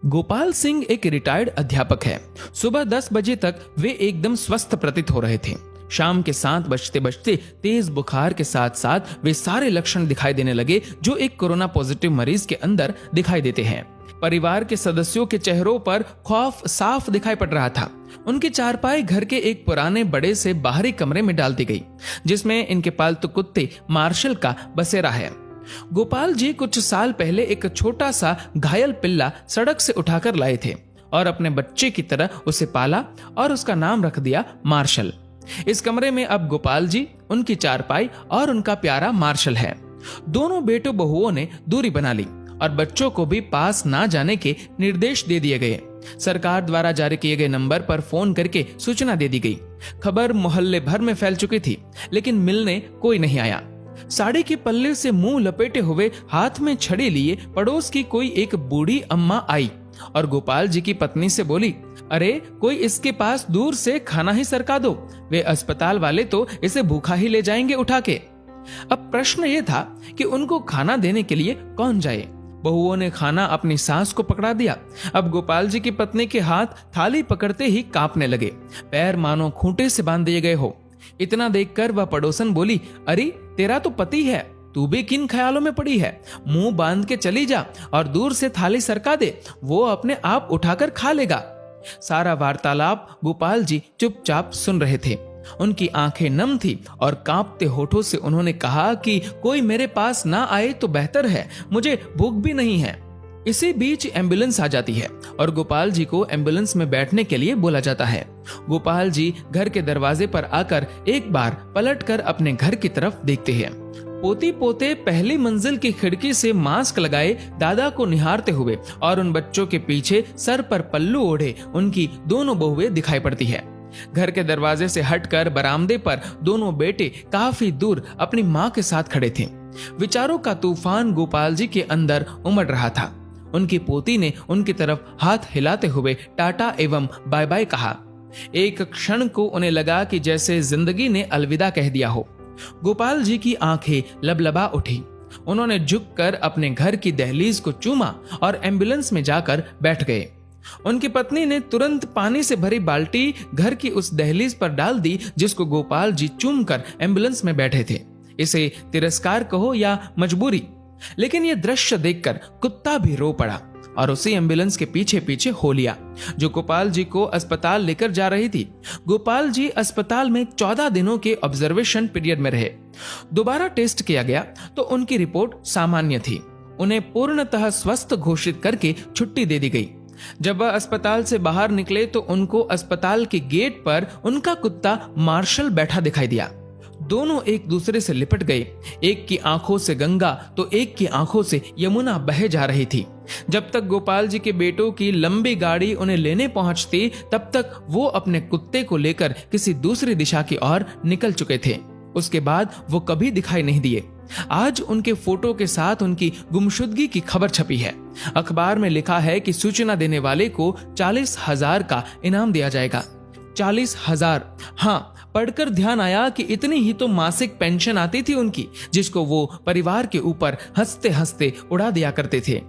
गोपाल सिंह एक रिटायर्ड अध्यापक है। सुबह 10 बजे तक वे एकदम स्वस्थ प्रतीत हो रहे थे। शाम के 7 बजते बजते तेज बुखार के साथ साथ वे सारे लक्षण दिखाई देने लगे जो एक कोरोना पॉजिटिव मरीज के अंदर दिखाई देते हैं। परिवार के सदस्यों के चेहरों पर खौफ साफ दिखाई पड़ रहा था। उनकी चारपाई घर के एक पुराने बड़े से बाहरी कमरे में डाल दी गई, जिसमें इनके पालतू कुत्ते मार्शल का बसेरा है। गोपाल जी कुछ साल पहले एक छोटा सा घायल पिल्ला सड़क से उठाकर लाए थे और अपने बच्चे की तरह उसे पाला और उसका नाम रख दिया मार्शल। इस कमरे में अब गोपाल जी, उनकी चारपाई और उनका प्यारा मार्शल है। दोनों बेटों बहुओं ने दूरी बना ली और बच्चों को भी पास ना जाने के निर्देश दे दिए गए। सरकार द्वारा जारी किए गए नंबर पर फोन करके सूचना दे दी गई। खबर मोहल्ले भर में फैल चुकी थी, लेकिन मिलने कोई नहीं आया। साड़ी के पल्ले से मुंह लपेटे हुए, हाथ में छड़ी लिए पड़ोस की कोई एक बूढ़ी अम्मा आई और गोपाल जी की पत्नी से बोली, अरे कोई इसके पास दूर से खाना ही सरका दो, वे अस्पताल वाले तो इसे भूखा ही ले जाएंगे उठा के। अब प्रश्न ये था कि उनको खाना देने के लिए कौन जाए। बहुओं ने खाना अपनी सास को पकड़ा दिया। अब गोपाल जी की पत्नी के हाथ थाली पकड़ते ही कांपने लगे, पैर मानो खूंटे से बांध दिए गए हो। इतना देखकर वह पड़ोसन बोली, अरे तेरा तो पति है, तू भी किन ख्यालों में पड़ी है? मुंह बांध के चली जा और दूर से थाली सरका दे, वो अपने आप उठाकर खा लेगा। सारा वार्तालाप गोपाल जी चुपचाप सुन रहे थे। उनकी आंखें नम थी और कांपते होठों से उन्होंने कहा कि कोई मेरे पास ना आए तो बेहतर है, मुझे भूख भी नहीं है। इसी बीच एम्बुलेंस आ जाती है और गोपाल जी को एम्बुलेंस में बैठने के लिए बोला जाता है। गोपाल जी घर के दरवाजे पर आकर एक बार पलटकर अपने घर की तरफ देखते हैं। पोती पोते पहली मंजिल की खिड़की से मास्क लगाए दादा को निहारते हुए और उन बच्चों के पीछे सर पर पल्लू ओढ़े उनकी दोनों बहुएं दिखाई पड़ती है। घर के दरवाजे से हटकर बरामदे पर दोनों बेटे काफी दूर अपनी माँ के साथ खड़े थे। विचारों का तूफान गोपाल जी के अंदर उमड़ रहा था। उनकी पोती ने उनकी तरफ हाथ हिलाते हुए टाटा एवं बाय बाय कहा। एक क्षण को उन्हें लगा कि जैसे जिंदगी ने अलविदा कह दिया हो। गोपाल जी की आंखें लबलबा उठी। उन्होंने झुककर अपने घर की दहलीज को चूमा और एम्बुलेंस में जाकर बैठ गए। उनकी पत्नी ने तुरंत पानी से भरी बाल्टी घर की उस दहलीज पर डाल दी जिसको गोपाल जी चूमकर एम्बुलेंस में बैठे थे। इसे तिरस्कार कहो या मजबूरी, लेकिन यह दृश्य देखकर कुत्ता भी रो पड़ा और उसी एम्बुलेंस के पीछे पीछे हो लिया जो गोपाल जी को अस्पताल लेकर जा रही थी। गोपाल जी अस्पताल में 14 दिनों के ऑब्जर्वेशन पीरियड में रहे। दोबारा टेस्ट किया गया तो उनकी रिपोर्ट सामान्य थी। उन्हें पूर्णतः स्वस्थ घोषित करके छुट्टी दे दी गई। जब वह अस्पताल से बाहर निकले तो उनको अस्पताल के गेट पर उनका कुत्ता मार्शल बैठा दिखाई दिया। दोनों एक दूसरे से लिपट गए। एक की आंखों से गंगा तो एक की आंखों से यमुना बहे जा रही थी। जब तक गोपाल जी के बेटों की लंबी गाड़ी उन्हें लेने पहुंचती, तब तक वो अपने कुत्ते को लेकर किसी दूसरी दिशा की ओर निकल चुके थे। उसके बाद वो कभी दिखाई नहीं दिए। आज उनके फोटो के साथ उनकी गुमशुदगी की खबर छपी है। अखबार में लिखा है कि सूचना देने वाले को 40,000 का इनाम दिया जाएगा। 40,000। हाँ, पढ़कर ध्यान आया कि इतनी ही तो मासिक पेंशन आती थी उनकी, जिसको वो परिवार के ऊपर हंसते हंसते उड़ा दिया करते थे।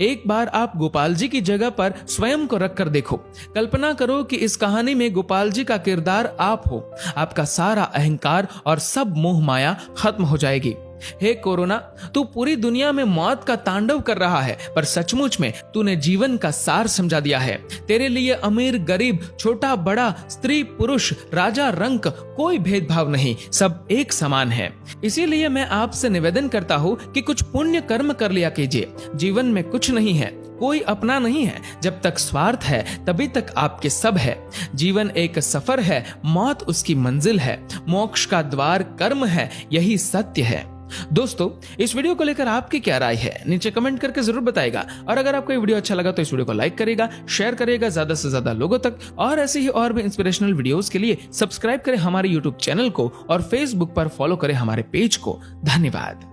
एक बार आप गोपाल जी की जगह पर स्वयं को रखकर देखो। कल्पना करो कि इस कहानी में गोपाल जी का किरदार आप हो। आपका सारा अहंकार और सब मोह माया खत्म हो जाएगी। हे कोरोना, तू पूरी दुनिया में मौत का तांडव कर रहा है, पर सचमुच में तूने जीवन का सार समझा दिया है। तेरे लिए अमीर गरीब, छोटा बड़ा, स्त्री पुरुष, राजा रंक, कोई भेदभाव नहीं, सब एक समान है। इसीलिए मैं आपसे निवेदन करता हूँ कि कुछ पुण्य कर्म कर लिया कीजिए। जीवन में कुछ नहीं है, कोई अपना नहीं है। जब तक स्वार्थ है तभी तक आपके सब है। जीवन एक सफर है, मौत उसकी मंजिल है, मोक्ष का द्वार कर्म है, यही सत्य है। दोस्तों, इस वीडियो को लेकर आपकी क्या राय है नीचे कमेंट करके जरूर बताएगा। और अगर आपको ये वीडियो अच्छा लगा तो इस वीडियो को लाइक करेगा, शेयर करेगा ज्यादा से ज्यादा लोगों तक। और ऐसे ही और भी इंस्पिरेशनल वीडियोस के लिए सब्सक्राइब करें हमारे यूट्यूब चैनल को और फेसबुक पर फॉलो करें हमारे पेज को। धन्यवाद।